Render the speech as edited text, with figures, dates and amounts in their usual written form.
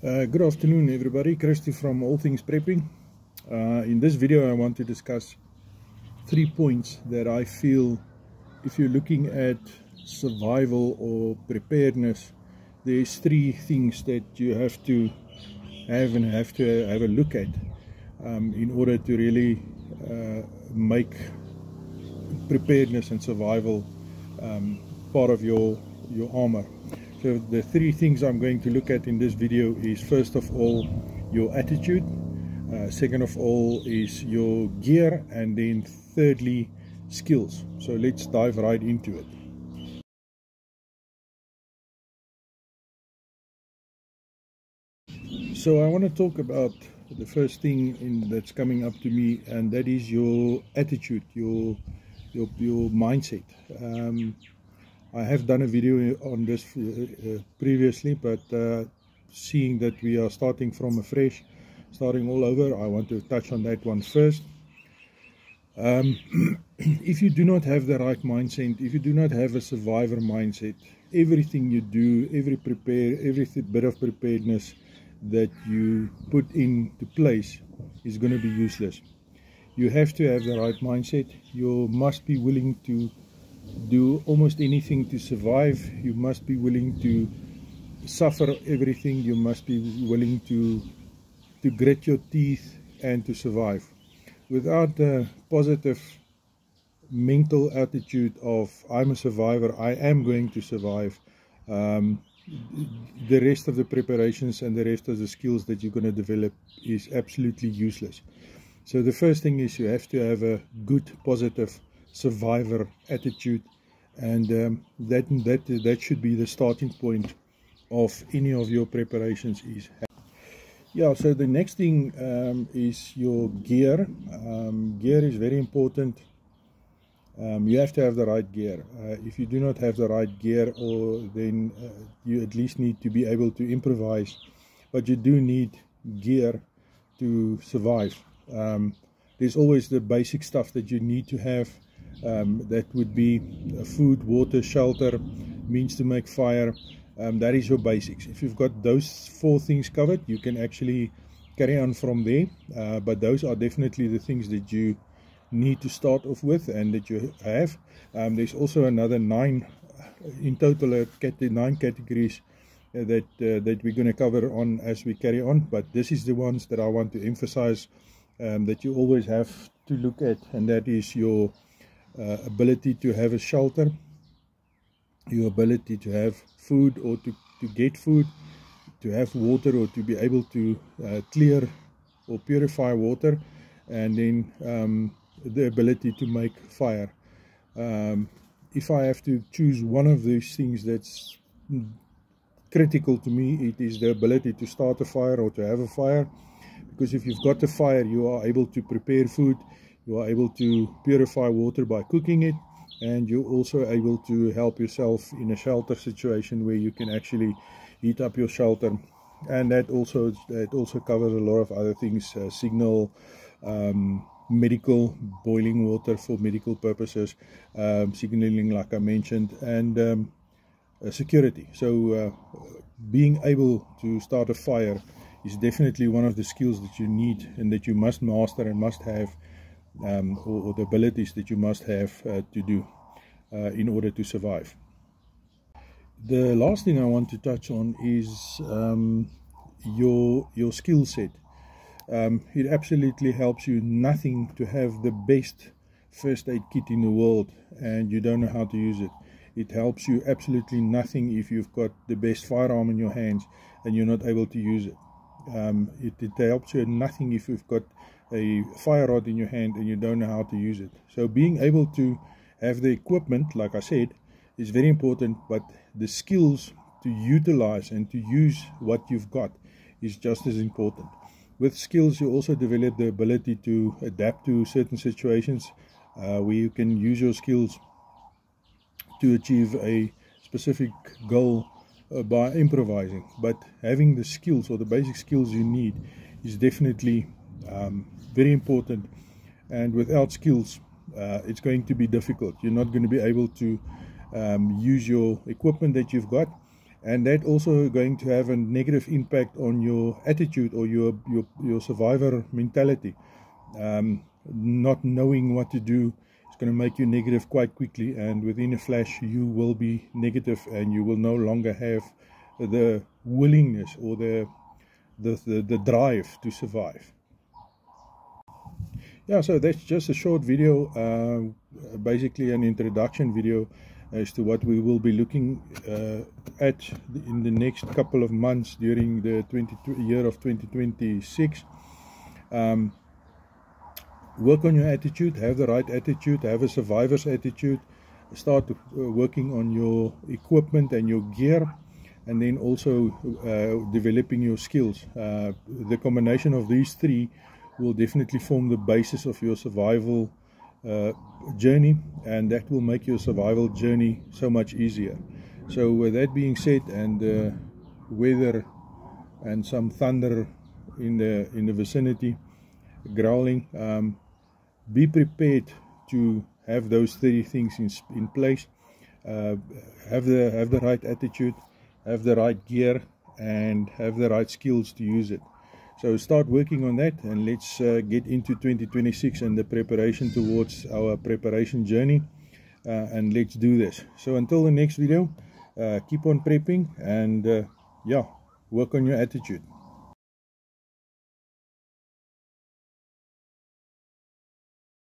Good afternoon everybody, Christy from All Things Prepping. In this video I want to discuss 3 points that I feel if you're looking at survival or preparedness, there's 3 things that you have to have a look at in order to really make preparedness and survival part of your armor. So the 3 things I'm going to look at in this video is, first of all, your attitude, second of all is your gear, and then thirdly, skills. So let's dive right into it. So I want to talk about the first thing that's coming up to me, and that is your attitude, your mindset. I have done a video on this previously, but seeing that we are starting all over, I want to touch on that one first. If you do not have the right mindset, if you do not have a survivor mindset, everything you do, every bit of preparedness that you put into place is going to be useless. You have to have the right mindset. You must be willing to do almost anything to survive. You must be willing to suffer everything. You must be willing to grit your teeth and to survive. Without a positive mental attitude of I'm a survivor, I am going to survive, the rest of the preparations and the rest of the skills that you're going to develop is absolutely useless. So the first thing is you have to have a good positive survivor attitude, and that should be the starting point of any of your preparations. So the next thing is your gear. Gear is very important. You have to have the right gear. If you do not have the right gear, then you at least need to be able to improvise, but you do need gear to survive. There's always the basic stuff that you need to have. That would be food, water, shelter, means to make fire. That is your basics. If you've got those 4 things covered, you can actually carry on from there, but those are definitely the things that you need to start off with and that you have. There's also another 9 in total, 9 categories that we're going to cover on as we carry on, but this is the ones that I want to emphasize that you always have to look at, and that is your ability to have a shelter, your ability to have food or to get food, to have water or to be able to clear or purify water, and then the ability to make fire. If I have to choose one of these things that's critical to me, it is the ability to start a fire or to have a fire, because if you've got a fire, you are able to prepare food, you are able to purify water by cooking it, and you're also able to help yourself in a shelter situation where you can actually heat up your shelter. And that also covers a lot of other things, signal, medical, boiling water for medical purposes, signaling like I mentioned, and security. So being able to start a fire is definitely one of the skills that you need and that you must master and must have, or the abilities that you must have to do in order to survive. The last thing I want to touch on is your skill set. It absolutely helps you nothing to have the best first aid kit in the world and you don't know how to use it. It helps you absolutely nothing if you've got the best firearm in your hands and you're not able to use it. It helps you nothing if you've got a fire rod in your hand and you don't know how to use it. So being able to have the equipment, like I said, is very important, but the skills to utilize and to use what you've got is just as important. With skills, you also develop the ability to adapt to certain situations where you can use your skills to achieve a specific goal by improvising. But having the skills or the basic skills you need is definitely very important, and without skills it's going to be difficult. You're not going to be able to use your equipment that you've got, and that also going to have a negative impact on your attitude or your survivor mentality. Not knowing what to do is going to make you negative quite quickly, and within a flash you will be negative, and you will no longer have the willingness or the drive to survive. Yeah, so that's just a short video, basically an introduction video as to what we will be looking at in the next couple of months during the year of 2026. Work on your attitude, have the right attitude, have a survivor's attitude, start working on your equipment and your gear, and then also developing your skills. The combination of these three will definitely form the basis of your survival journey, and that will make your survival journey so much easier. So with that being said, and weather and some thunder in the vicinity growling, be prepared to have those 30 things in place. Have the right attitude, have the right gear, and have the right skills to use it. So start working on that, and let's get into 2026 and the preparation towards our preparation journey, and let's do this. So until the next video, keep on prepping, and yeah, work on your attitude.